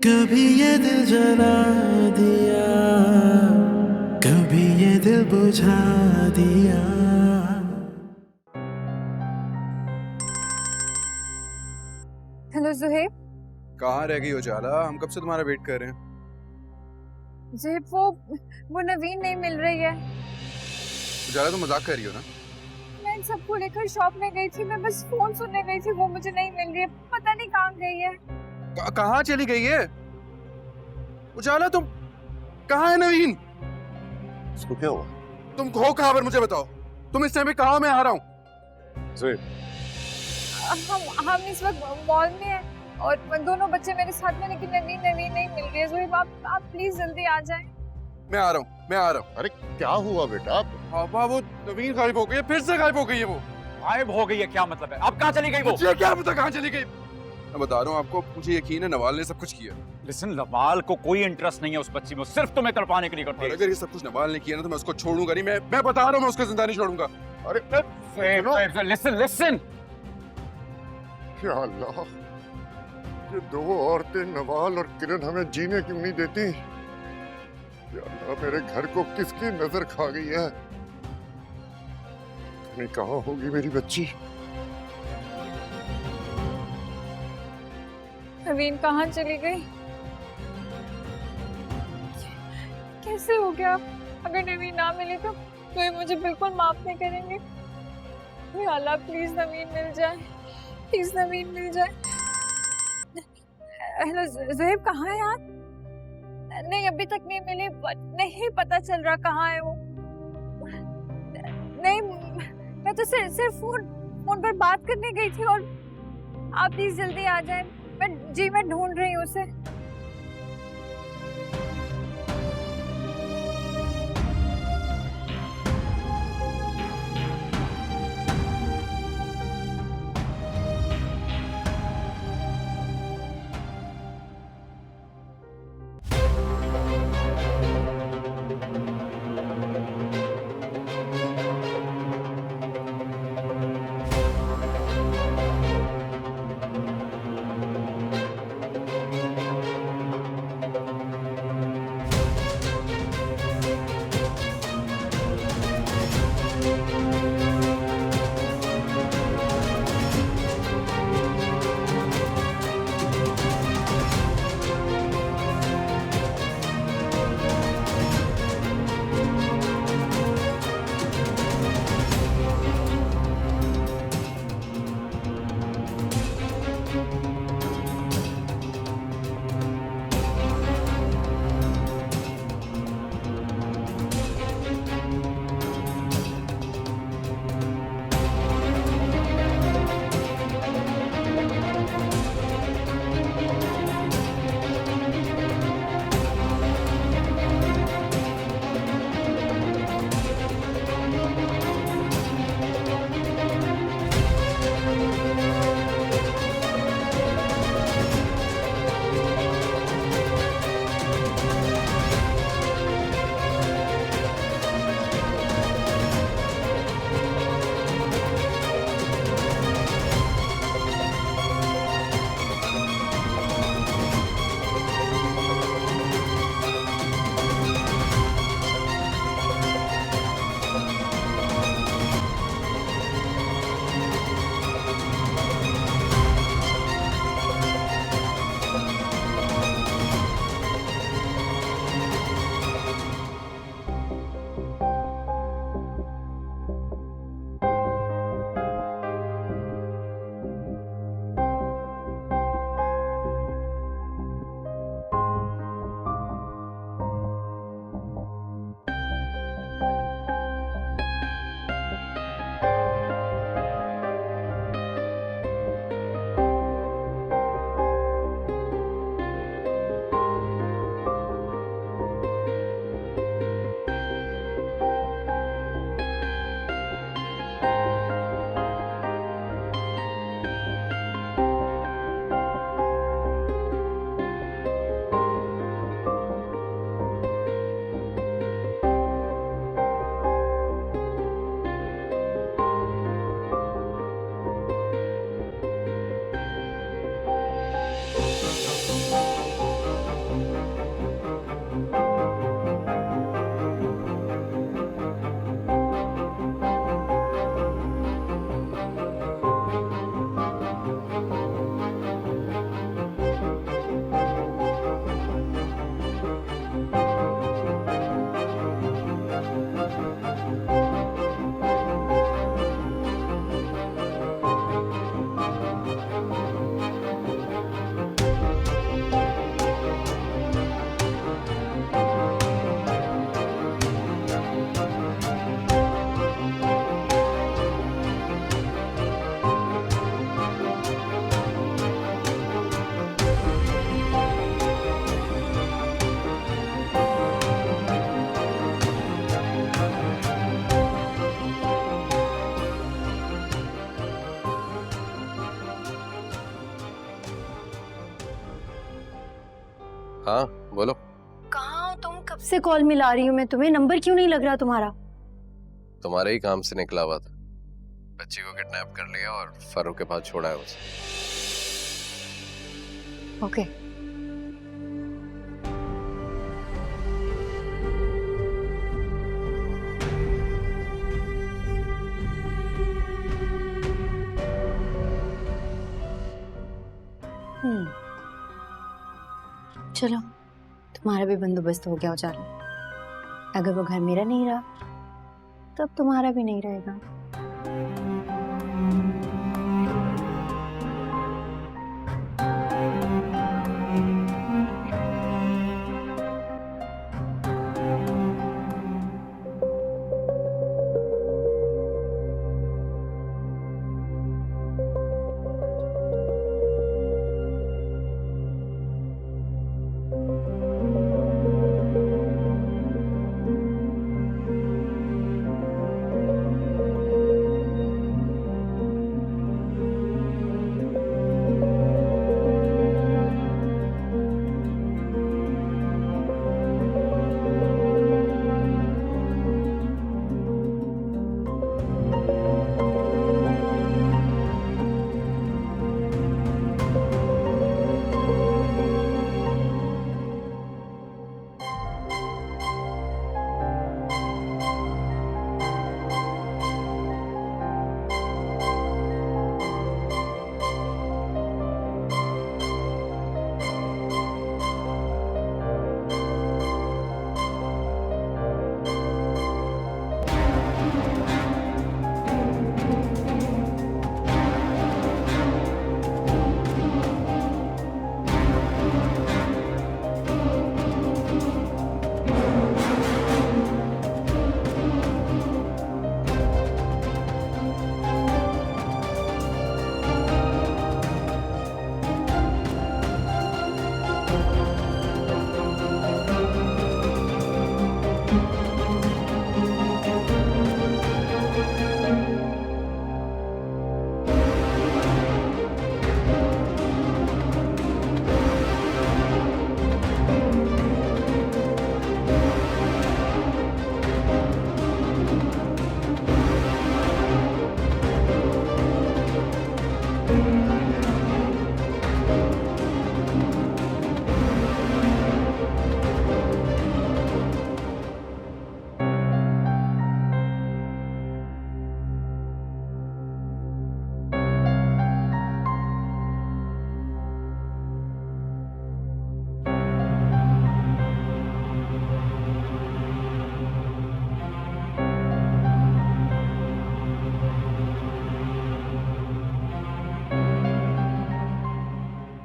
कभी ये दिल जला दिया, कभी ये दिल बुझा दिया। हेलो जुहेब। कहाँ रह गई उजाला? हम कब से तुम्हारा वेट कर रहे हैं। जुहेब वो नवीन नहीं मिल रही है। उजाला तुम मजाक कर रही हो ना? मैं इन सबको लेकर शॉप में गई थी, मैं बस फोन सुनने गई थी, वो मुझे नहीं मिल रही है, पता नहीं कहाँ गई है। कहाँ चली गई है उजाला? तुम कहाँ है नवीन? इसको क्या हुआ? तुम हो कहाँ पर मुझे बताओ। तुम इस टाइम पे कहाँ? मैं आ रहा हूँ। हम इस वक्त मॉल में हैं और दोनों बच्चे मेरे साथ में, लेकिन नवीन नवीन नहीं मिल रही है। जुहेब आप प्लीज जल्दी आ जाएं। मैं आ रहा हूँ। अरे क्या हुआ बेटा? पापा वो नवीन गायब हो गई है, फिर से गायब हो गई है। वो गायब हो गई है? क्या मतलब है? अब कहाँ चली गई वो? मुझे क्या पता कहाँ चली गई। मैं बता रहा हूँ आपको, मुझे यकीन है नवाल ने सब कुछ किया। लिसन, नवाल को कोई इंटरेस्ट नहीं है उस बच्ची में, सिर्फ तुम्हें तड़पाने के लिए करती और है। अगर ये सब कुछ नवाल ने किया ना तो मैं उसको छोड़ूंगा नहीं। मैं बता रहा हूँ, मैं उसको जिंदा नहीं छोड़ूंगा। अरे लिसन लिसन, क्या अल्लाह, ये दो औरतें नवाल और किरण हमें जीने क्यों नहीं देती? या अल्लाह, मेरे घर को किसकी नजर खा गई है? तुम्हें कहाँ होगी मेरी बच्ची? नवीन कहाँ चली गई? कैसे हो गया? अगर नवीन ना मिली तो ये मुझे बिल्कुल माफ नहीं करेंगे। या अल्लाह प्लीज नवीन मिल जाए, प्लीज नवीन मिल जाए। हेलो जुहेब, कहाँ है आप? नहीं अभी तक नहीं मिली, नहीं पता चल रहा कहाँ है वो। नहीं मैं तो सिर्फ फोन पर बात करने गई थी और आप प्लीज जल्दी आ जाए। मैं ढूंढ रही हूँ उसे। हाँ बोलो। कहाँ हो तुम? कब से कॉल मिला रही हूँ मैं तुम्हें, नंबर क्यों नहीं लग रहा तुम्हारा? तुम्हारे ही काम से निकला हुआ था, बच्ची को किडनैप कर लिया और फारूक के पास छोड़ा है उसे। ओके। चलो, तुम्हारा भी बंदोबस्त हो गया उजाला। अगर वो घर मेरा नहीं रहा तब तुम्हारा भी नहीं रहेगा।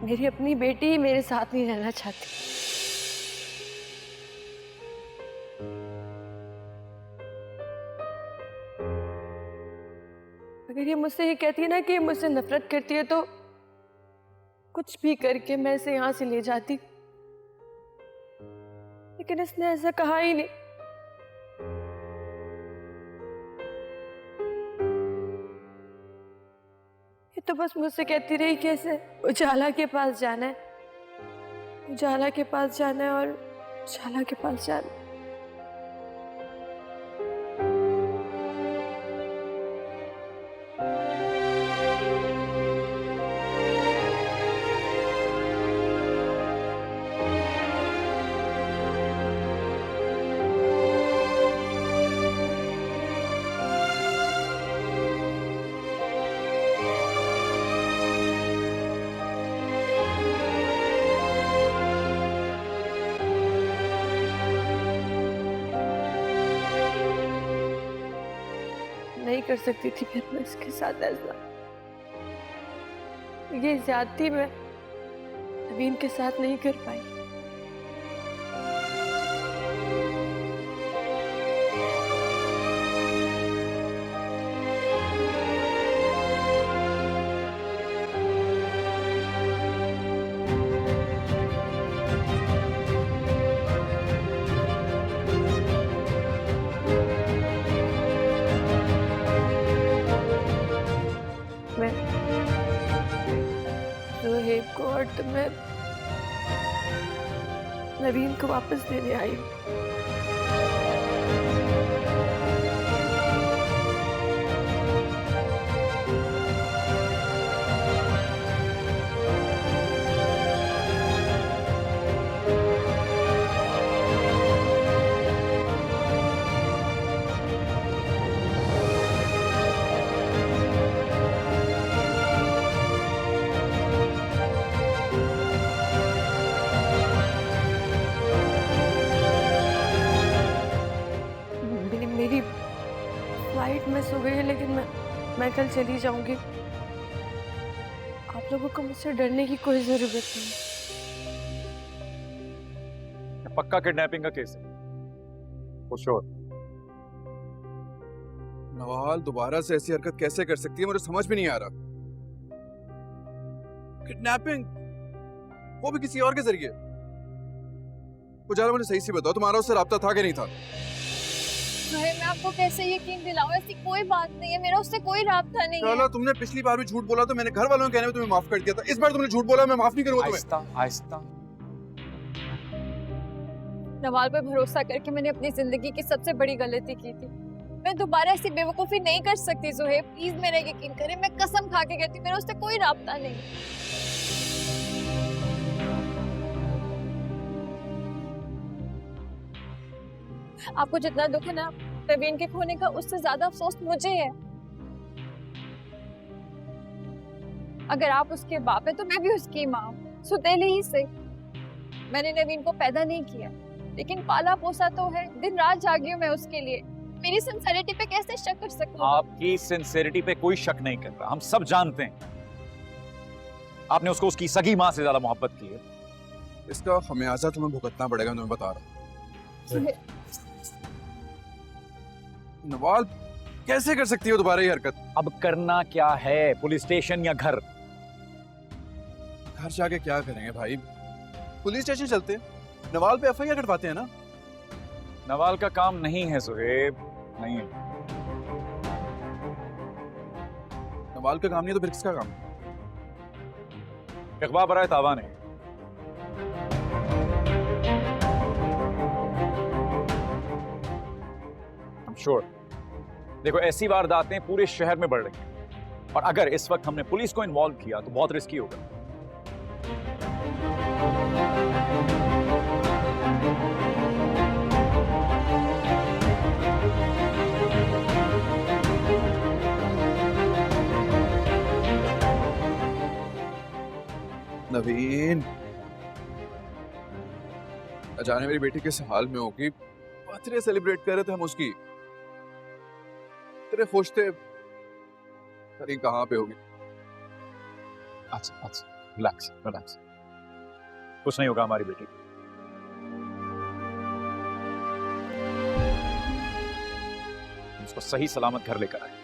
मेरी अपनी बेटी मेरे साथ नहीं रहना चाहती। अगर ये मुझसे ये कहती है ना कि मुझसे नफरत करती है तो कुछ भी करके मैं इसे यहाँ से ले जाती, लेकिन इसने ऐसा कहा ही नहीं। ये तो बस मुझसे कहती रही कि ऐसे उजाला के पास जाना है, उजाला के पास जाना है और उजाला के पास जाना है। नहीं कर सकती थी फिर मैं इसके साथ ऐसा। ये ज्यादती मैं नवीन के साथ नहीं कर पाई। रोहेब को और तुम्हें नवीन को वापस देने आई हूँ। मेरी फ्लाइट मिस हो गई है, लेकिन मैं कल चली जाऊंगी। आप लोगों को मुझसे डरने की कोई जरूरत नहीं। पक्का किडनैपिंग का केस है, for sure। नवाल दोबारा से ऐसी हरकत कैसे कर सकती है, मुझे समझ भी नहीं आ रहा। किडनैपिंग, वो भी किसी और के जरिए। उजाला मुझे सही से बताओ, तुम्हारा उससे राब्ता था कि नहीं था? मैं आपको कैसे यकीन दिलाऊं? ऐसी कोई बात नहीं है, मेरा उससे कोई राब्ता नहीं है। तुमने पिछली बार भी झूठ बोला तो मैंने घर वालों के कहने में तुम्हें माफ कर दिया था। इस बार तुमने झूठ बोला, मैं माफ नहीं करूंगा तुम्हें। आहिस्ता आहिस्ता। नवाल पर भरोसा करके मैंने अपनी जिंदगी की सबसे बड़ी गलती की थी। मैं दोबारा ऐसी बेवकूफी नहीं कर सकती ज़ुहैब, प्लीज मेरा यकीन करें। मैं कसम खा के कहती हूँ, मेरा उससे कोई राब्ता नहीं। आपको जितना दुख है ना नवीन के खोने का, उससे ज्यादा अफसोस मुझे है। अगर आप उसके बाप हैं तो मैं भी उसकी माँ हूँ, सुतेली ही से। मैंने नवीन को पैदा नहीं किया, लेकिन पाला पोसा तो है। दिन रात जागी हूँ मैं उसके लिए। मेरी सिंसेरिटी पे कैसे शक कर सकती हूँ? आपकी सिंसेरिटी पे कोई शक नहीं कर रहा, हम सब जानते हैं आपने उसको उसकी सगी माँ से ज्यादा मोहब्बत की है। इसका खमियाजा तुम्हें भुगतना पड़ेगा, मैं बता रहा हूँ। नवाल, कैसे कर सकती हो दोबारा ये हरकत? अब करना क्या है, पुलिस स्टेशन या घर? घर जाके क्या करेंगे भाई? पुलिस स्टेशन चलते हैं, नवाल पे एफआईआर कटवाते हैं ना। नवाल का काम नहीं है सुहेब, नहीं है। नवाल का काम नहीं तो फिर किसका काम? इकबाल बराए तावान है। श्योर। देखो, ऐसी वारदातें पूरे शहर में बढ़ रही हैं, और अगर इस वक्त हमने पुलिस को इन्वॉल्व किया तो बहुत रिस्की होगा। नवीन, जाने मेरी बेटी किस हाल में होगी। बर्थडे सेलिब्रेट कर रहे थे हम उसकी, तेरे खुश थे, कहीं कहाँ पे होगी। अच्छा अच्छा, रिलैक्स रिलैक्स, कुछ नहीं होगा हमारी बेटी। उसको सही सलामत घर लेकर आए।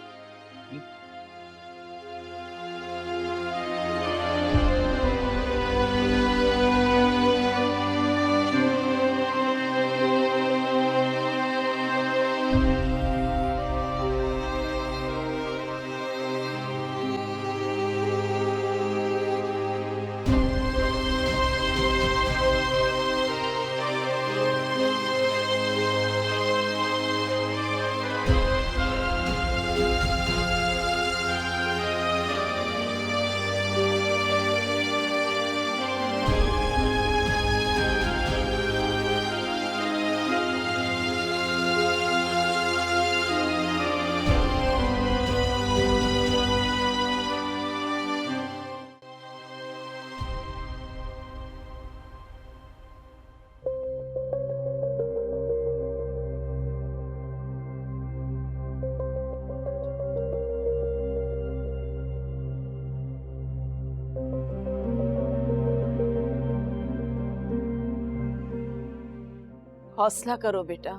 हौसला करो बेटा,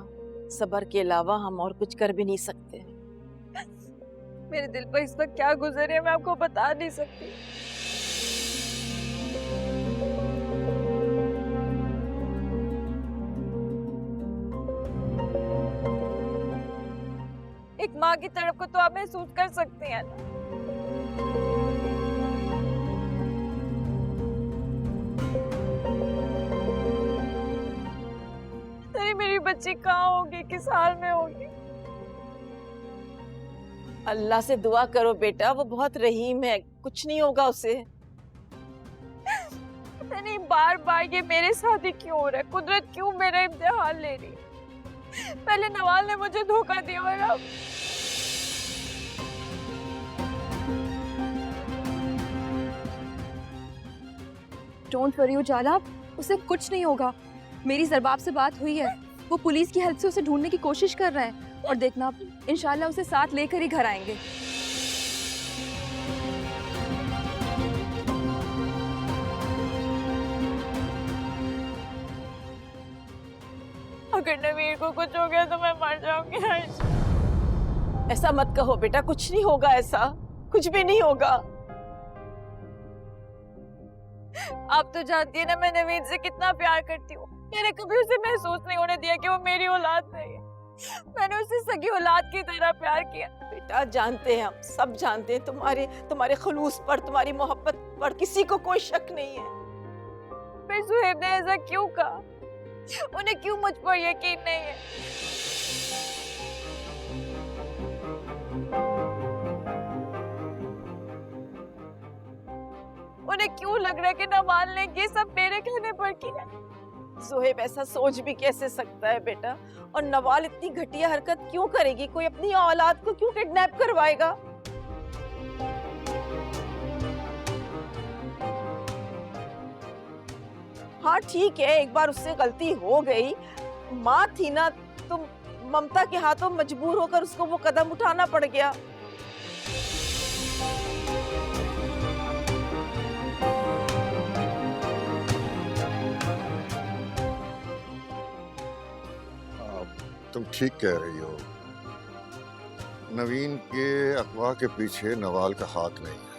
सब्र के अलावा हम और कुछ कर भी नहीं सकते। मेरे दिल पर इस वक्त क्या गुजर रही है मैं आपको बता नहीं सकती। एक माँ की तड़प को तो आप महसूस कर सकती हैं ना। बच्ची कहाँ होगी, किस हाल में होगी। अल्लाह से दुआ करो बेटा, वो बहुत रहीम है, कुछ नहीं होगा उसे। पता नहीं बार बार ये मेरे साथ ही क्यों हो रहा है, कुदरत क्यों मेरा इम्तिहान ले रही है। पहले नवाल ने मुझे धोखा दिया और अब डोंट वरी उजाला, उसे कुछ नहीं होगा। मेरी जरबाब से बात हुई है, वो पुलिस की हेल्प से उसे ढूंढने की कोशिश कर रहे हैं और देखना इंशाल्लाह उसे साथ लेकर ही घर आएंगे। अगर नवीर को कुछ हो गया तो मैं मर जाऊंगी। ऐसा मत कहो बेटा, कुछ नहीं होगा, ऐसा कुछ भी नहीं होगा। आप तो जानती है ना मैं नवीन से कितना प्यार करती हूँ। मैंने कभी उसे महसूस नहीं होने दिया कि वो मेरी औलाद नहीं है। मैंने उसे सगी औलाद की तरह प्यार किया। बेटा जानते हैं, हम सब जानते हैं तुम्हारे खलूस पर, तुम्हारी मोहब्बत पर किसी को कोई शक नहीं है। फिर सुहेब ने ऐसा क्यों कहा? उन्हें क्यों मुझ पर यकीन नहीं है? उन्हें क्यों लग रहा है कि नवाल ने ये सब मेरे कहने पर किया? सुहेब ऐसा सोच भी कैसे सकता है बेटा? और नवाल इतनी घटिया हरकत क्यों करेगी? कोई अपनी औलाद को क्यों किडनैप करवाएगा? हाँ ठीक है, एक बार उससे गलती हो गई, माँ थी ना तुम, ममता के हाथों मजबूर होकर उसको वो कदम उठाना पड़ गया। तुम ठीक कह रही हो, नवीन के अगवा के पीछे नवाल का हाथ नहीं है।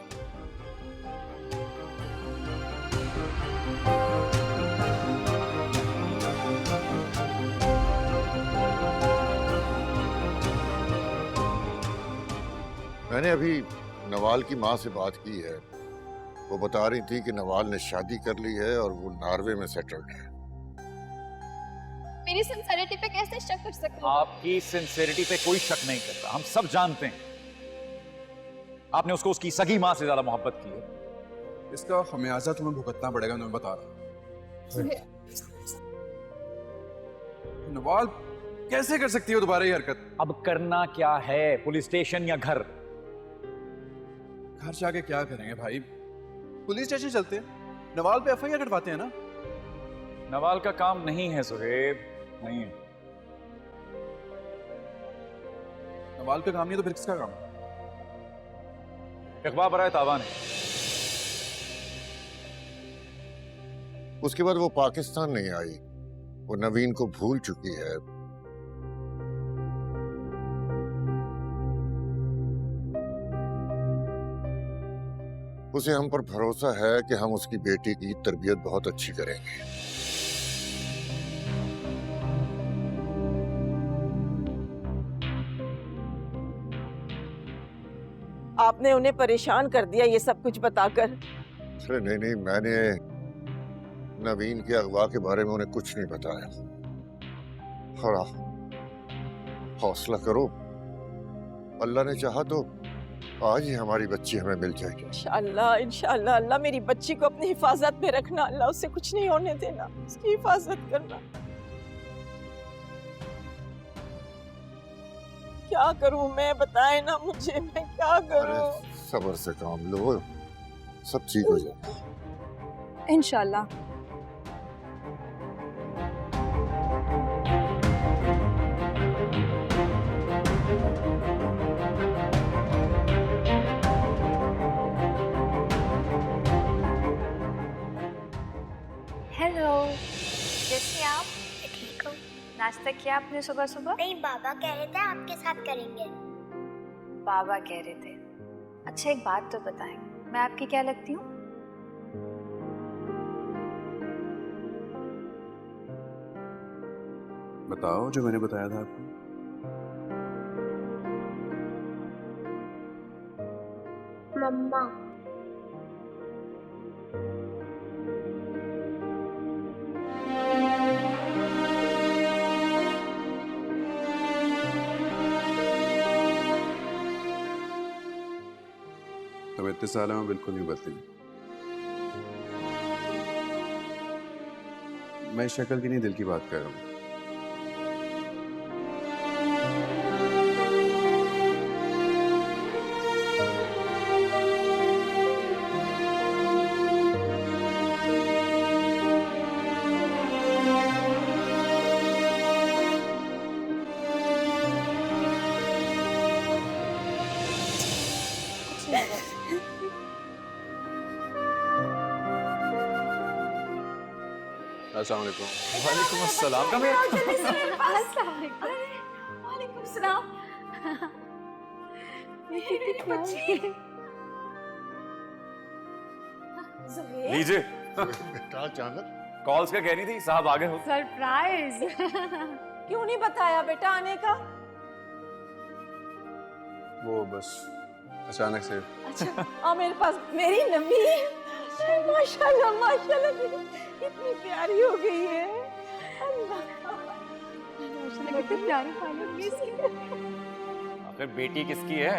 मैंने अभी नवाल की माँ से बात की है, वो बता रही थी कि नवाल ने शादी कर ली है और वो नॉर्वे में सेटल्ड है। मेरी सिंसेरिटी पे कैसे शक कर सकते हो? आपकी सिंसेरिटी पे कोई शक नहीं करता, हम सब जानते हैं आपने उसको उसकी सगी माँ से ज्यादा मोहब्बत की है। इसका खमियाजा तुम्हें भुगतना पड़ेगा, मैं बता रहा हूँ। नवाल कैसे कर सकती हो दोबारा ये हरकत? अब करना क्या है, पुलिस स्टेशन या घर? घर जाके क्या करेंगे भाई? पुलिस स्टेशन चलते हैं, नवाल पे एफआईआर कटवाते हैं ना। नवाल का काम नहीं है सुहेब, नहीं है। नवाल पे काम नहीं तो फिर किसका काम? इकबाल बराए तावान है। उसके बाद वो पाकिस्तान नहीं आई, वो नवीन को भूल चुकी है। उसे हम पर भरोसा है कि हम उसकी बेटी की तरबियत बहुत अच्छी करेंगे। आपने उन्हें परेशान कर दिया ये सब कुछ बताकर। अरे नहीं नहीं, मैंने नवीन के अगवा के बारे में उन्हें कुछ नहीं बताया। हौसला करो, अल्लाह ने चाहा तो आज ही हमारी बच्ची हमें मिल जाएगी। इंशाअल्लाह इंशाअल्लाह। अल्लाह मेरी बच्ची को अपनी हिफाजत में रखना, अल्लाह उसे कुछ नहीं होने देना, उसकी हिफाजत करना। क्या करूं मैं, बताए ना मुझे, मैं क्या करूं? अरे सब्र से काम लो, सब ठीक हो जाएगा इंशाल्लाह। हेलो, कैसे आप? ठीक हो? नाश्ता किया आपने सुबह सुबह? नहीं, बाबा कह रहे थे आपके साथ करेंगे। बाबा कह रहे थे। अच्छा एक बात तो बताएं, मैं आपकी क्या लगती हूँ? बताओ जो मैंने बताया था आपको। मम्मा। अब इतने सालों में बिल्कुल नहीं बदली। मैं शक्ल की नहीं दिल की बात कर रहा हूँ। अस्सलाम वालेकुम। वालेकुम अस्सलाम। कम here। वालेकुम सलाम। लीजिए। बेटा जानत कॉल्स का कह रही थी, साहब आ गए हो। सरप्राइज। क्यों नहीं बताया बेटा आने का? वो बस अचानक से। अच्छा और मेरे पास मेरी नमी माशाल्लाह माशाल्लाह कितनी प्यारी हो गई है। कितनी प्यारी पानी आखिर बेटी किसकी है?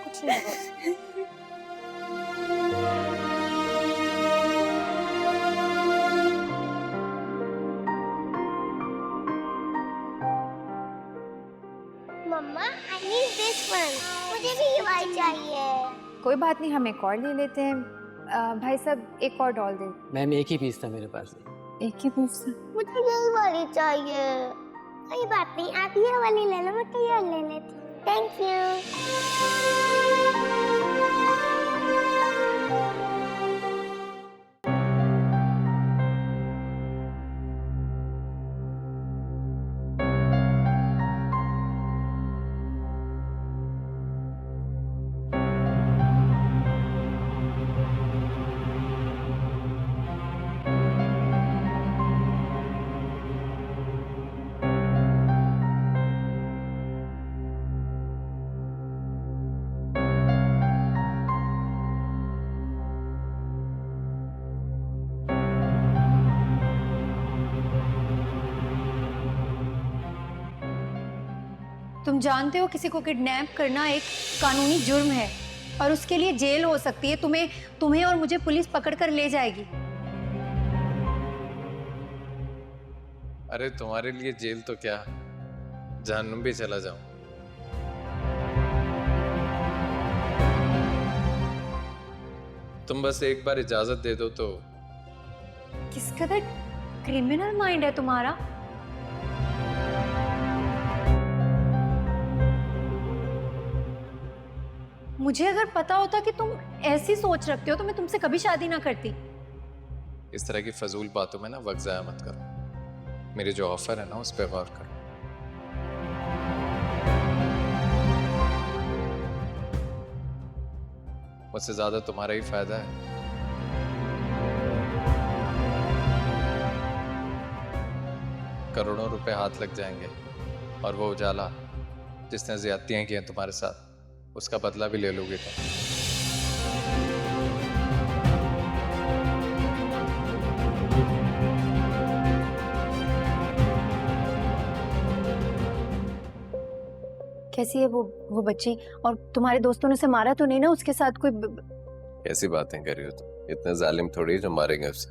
कुछ नहीं। मम्मा आई नीड दिस वन, मुझे भी ये वाली चाहिए। कोई बात नहीं, हम एक और ले लेते हैं। भाई साहब एक और डॉल दे। मैम एक ही पीस था मेरे पास। एक ही पीस। मुझे यही वाली चाहिए। कोई बात नहीं, आप ये वाली ले लो, मैं तो ये ले लेती हूँ। Thank you. तुम जानते हो किसी को किडनैप करना एक कानूनी जुर्म है और उसके लिए जेल हो सकती है। तुम्हें और मुझे पुलिस पकड़ कर ले जाएगी। अरे तुम्हारे लिए जेल तो क्या, जहन्नुम भी चला जाऊं। तुम बस एक बार इजाजत दे दो तो। किस कदर क्रिमिनल माइंड है तुम्हारा। मुझे अगर पता होता कि तुम ऐसी सोच रखते हो तो मैं तुमसे कभी शादी ना करती। इस तरह की फजूल बातों में ना वक्त जाया मत करो। मेरे जो ऑफर है ना उस पर गौर करो। मुझसे ज्यादा तुम्हारा ही फायदा है। करोड़ों रुपए हाथ लग जाएंगे और वो उजाला जिसने ज्यादतियां की हैं तुम्हारे साथ, उसका बदला भी ले लोगे तुम। कैसी है वो बच्ची? और तुम्हारे दोस्तों ने उसे मारा तो नहीं ना? उसके साथ कोई कैसी बातें कर रही हो तुम? इतने जालिम थोड़ी जो मारेंगे उसे।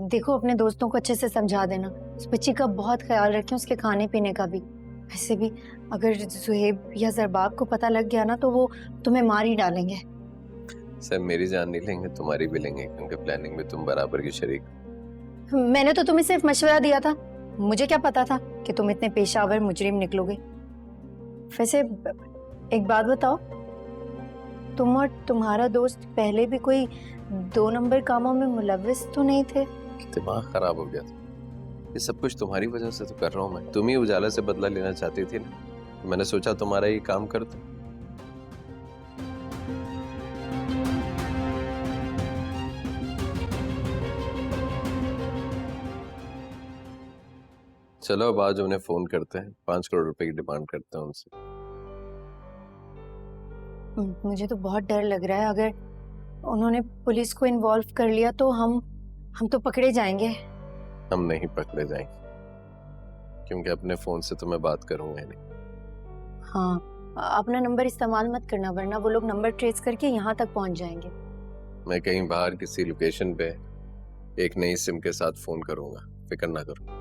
देखो अपने दोस्तों को अच्छे से समझा देना। उस बच्ची का बहुत ख्याल रखें, उसके खाने पीने का भी। वैसे भी अगर सुहेब या जरबाब को पता लग गया ना तो वो तुम्हें मार ही डालेंगे। सर मेरी जान नहीं लेंगे, तुम्हारी भी लेंगे, क्योंकि प्लानिंग में तुम बराबर की शरीक। मैंने तो तुम्हें सिर्फ मशवरा दिया था, मुझे क्या पता था कि तुम इतने पेशावर मुजरिम निकलोगे। वैसे एक बात बताओ, तुम और तुम्हारा दोस्त पहले भी कोई 2 नंबर कामों में मुलव्विस तो नहीं थे? दिमाग खराब हो गया था। ये सब कुछ तुम्हारी वजह से तो कर रहा हूँ मैं। तुम ही उजाला से बदला लेना चाहती थी ना, मैंने सोचा तुम्हारा ये काम कर दूं। चलो अब आज उन्हें फोन करते हैं, 5 करोड़ रुपए की डिमांड करते हैं उनसे। मुझे तो बहुत डर लग रहा है, अगर उन्होंने पुलिस को इन्वॉल्व कर लिया तो हम तो पकड़े जाएंगे। हम नहीं पकड़े जाएंगे, क्योंकि अपने फोन से तो मैं बात करूंगा ही नहीं। हाँ, अपना नंबर इस्तेमाल मत करना, वरना वो लोग नंबर ट्रेस करके यहाँ तक पहुँच जाएंगे। मैं कहीं बाहर किसी लोकेशन पे एक नई सिम के साथ फोन करूंगा, फिक्र ना करो।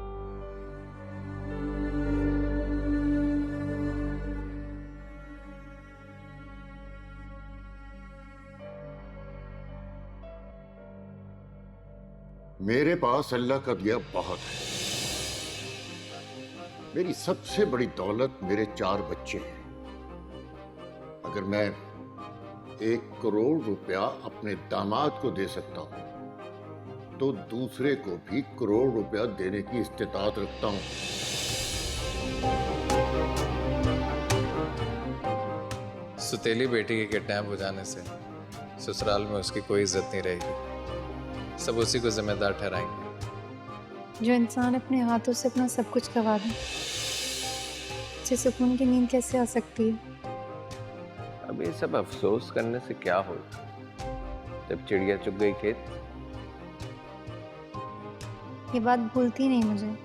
मेरे पास अल्लाह का दिया बहुत है। मेरी सबसे बड़ी दौलत मेरे 4 बच्चे हैं। अगर मैं 1 करोड़ रुपया अपने दामाद को दे सकता हूं, तो दूसरे को भी करोड़ रुपया देने की इस्तेताअत रखता हूं। सुतेली बेटी के किडनैप हो जाने से ससुराल में उसकी कोई इज्जत नहीं रहेगी, सब उसी को जिम्मेदार ठहराएंगे। जो इंसान अपने हाथों से अपना सब कुछ गवा दे, उसे सुकून की नींद कैसे आ सकती है? अब ये सब अफसोस करने से क्या हो, जब चिड़िया चुग गई खेत। ये बात भूलती नहीं मुझे,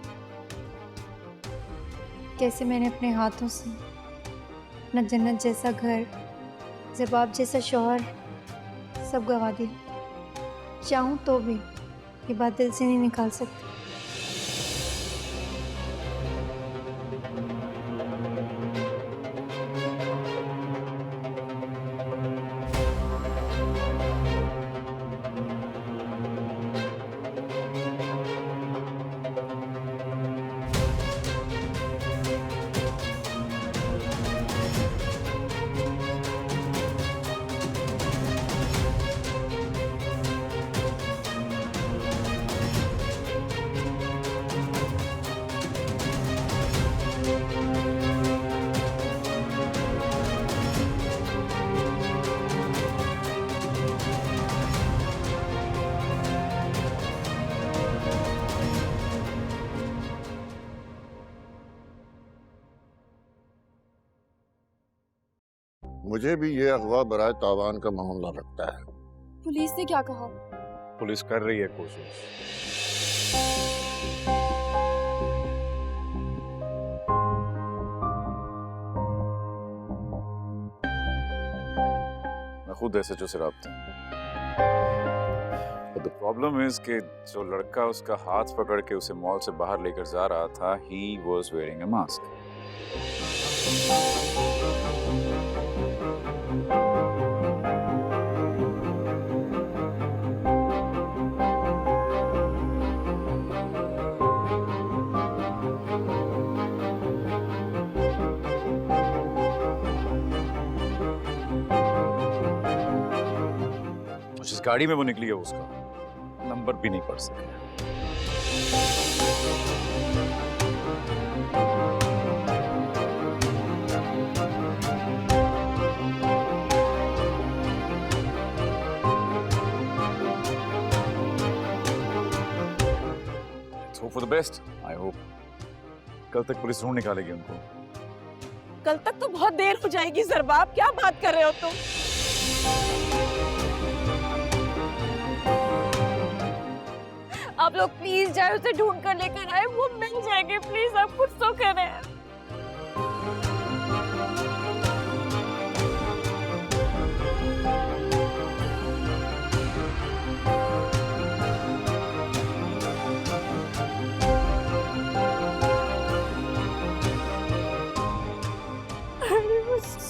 कैसे मैंने अपने हाथों से अपना जन्नत जैसा घर, जवाब जैसा शौहर सब गवा दिया। चाहूं तो भी ये बात दिल से नहीं निकाल सकती। मुझे भी ये अगवा बराए तावान का मामला लगता है। पुलिस ने क्या कहा? पुलिस कर रही है कोशिश। मैं खुद SHO से राब्ते। But the problem is कि जो लड़का उसका हाथ पकड़ के उसे मॉल से बाहर लेकर जा रहा था, he was wearing a mask. जिस गाड़ी में वो निकली है उसका नंबर भी नहीं पढ़ सके। Let's hope for the best. I hope कल तक पुलिस ढूंढ निकालेगी उनको। कल तक तो बहुत देर हो जाएगी ज़रबाब, क्या बात कर रहे हो तुम? आप लोग प्लीज जाए उसे ढूंढ कर लेकर आए, वो मिल जाएंगे। प्लीज आप कुछ तो करें।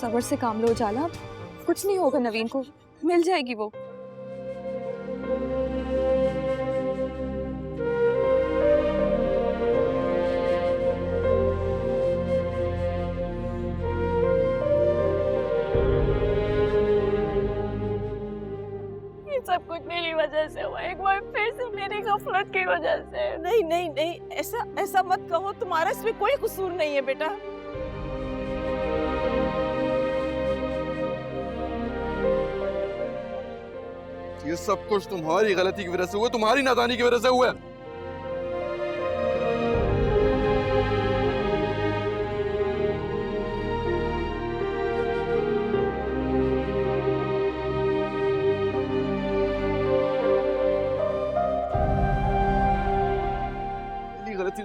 सब्र से काम लो उजाला, कुछ नहीं होगा नवीन को, मिल जाएगी वो। सब कुछ मेरी वजह से हुआ, एक बार फिर से मेरी गफलत की वजह से। नहीं नहीं नहीं, ऐसा मत कहो, तुम्हारा इसमें कोई कसूर नहीं है बेटा। ये सब कुछ तुम्हारी गलती की वजह से हुआ, तुम्हारी नादानी की वजह से हुआ।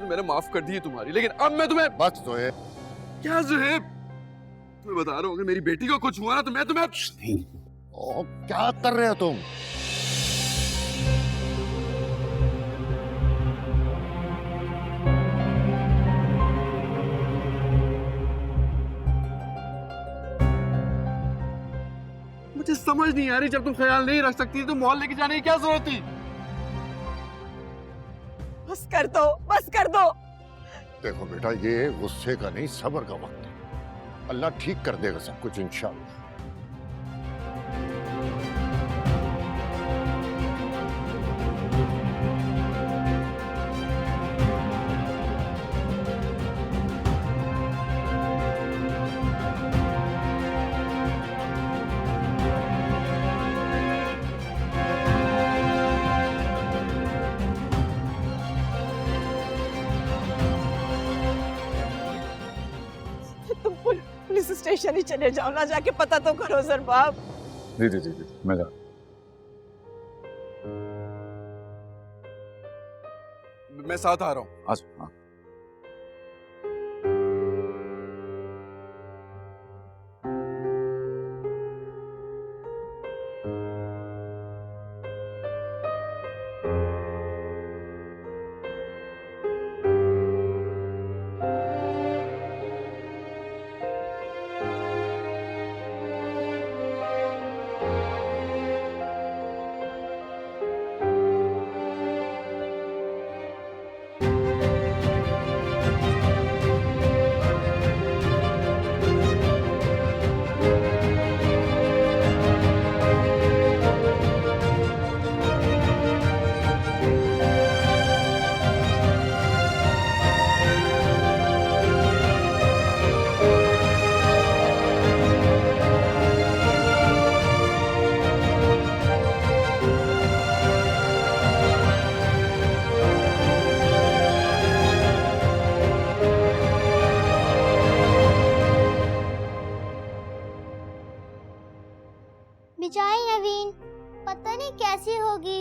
मैंने माफ कर दी है तुम्हारी, लेकिन अब मैं तुम्हें। बस जोहेब। क्या जोहेब? तुम्हें बता रहा हूँ, अगर मेरी बेटी को कुछ हुआ ना तो मैं तुम्हें। ओ, क्या कर रहे हो तुम? मुझे समझ नहीं आ रही, जब तुम ख्याल नहीं रख सकती तो मॉल लेके जाने की क्या जरूरत थी? बस कर दो, बस कर दो। देखो बेटा, ये गुस्से का नहीं, सब्र का वक्त है। अल्लाह ठीक कर देगा सब कुछ इंशाअल्लाह। तुम पुलिस स्टेशन ही चले जाओ ना, जाके पता तो करो ज़रबाब। जी जी जी जी, मैं जा। मैं साथ आ रहा हूँ। आज हाँ। बेचारी नवीन पता नहीं कैसी होगी।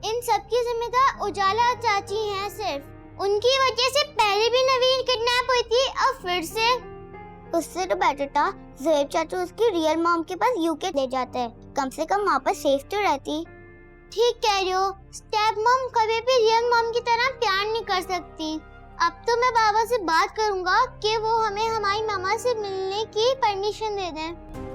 इन सब की जिम्मेदार उजाला चाची हैं सिर्फ। उनकी वजह से पहले भी नवीन किडनैप हुई थी और फिर से। उससे तो बेटर था ज़ोएब चाचू उसकी रियल मॉम के पास यूके ले जाते हैं, कम से कम वहाँ पर सेफ तो रहती। ठीक कह रहे हो, स्टेप मॉम कभी भी रियल मॉम की तरह प्यार नहीं कर सकती। अब तो मैं बाबा से बात करूंगा कि वो हमें हमारी मामा से मिलने की परमिशन दे दें।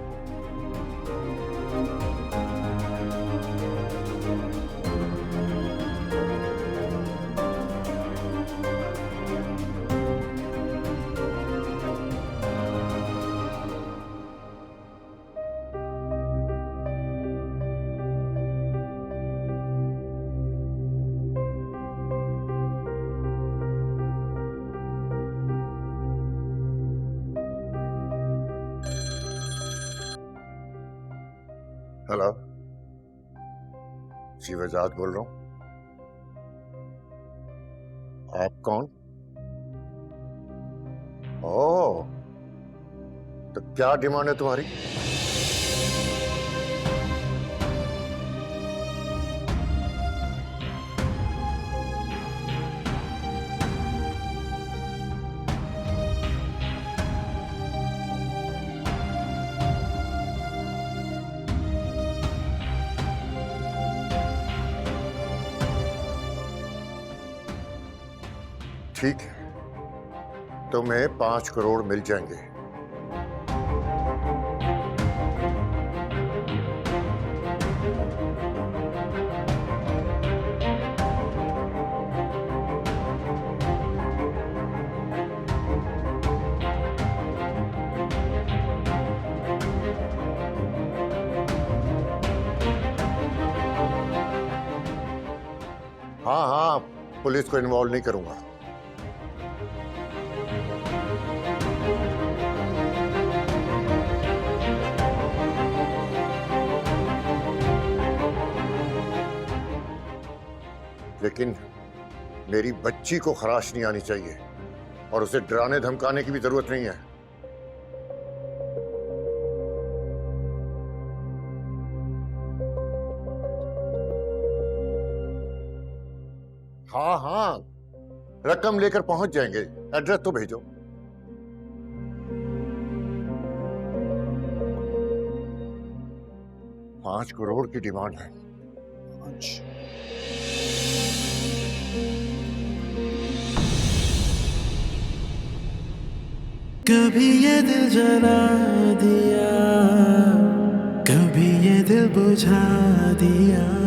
हेलो, शिवजाद बोल रहा हूँ। आप कौन? ओह, तो क्या डिमांड है तुम्हारी? ठीक है, तुम्हें 5 करोड़ मिल जाएंगे। हाँ हाँ, पुलिस को इन्वॉल्व नहीं करूंगा। लेकिन मेरी बच्ची को खराश नहीं आनी चाहिए और उसे डराने धमकाने की भी जरूरत नहीं है। हाँ हाँ, रकम लेकर पहुंच जाएंगे, एड्रेस तो भेजो। $5 करोड़ की डिमांड है। कभी ये दिल जला दिया, कभी ये दिल बुझा दिया।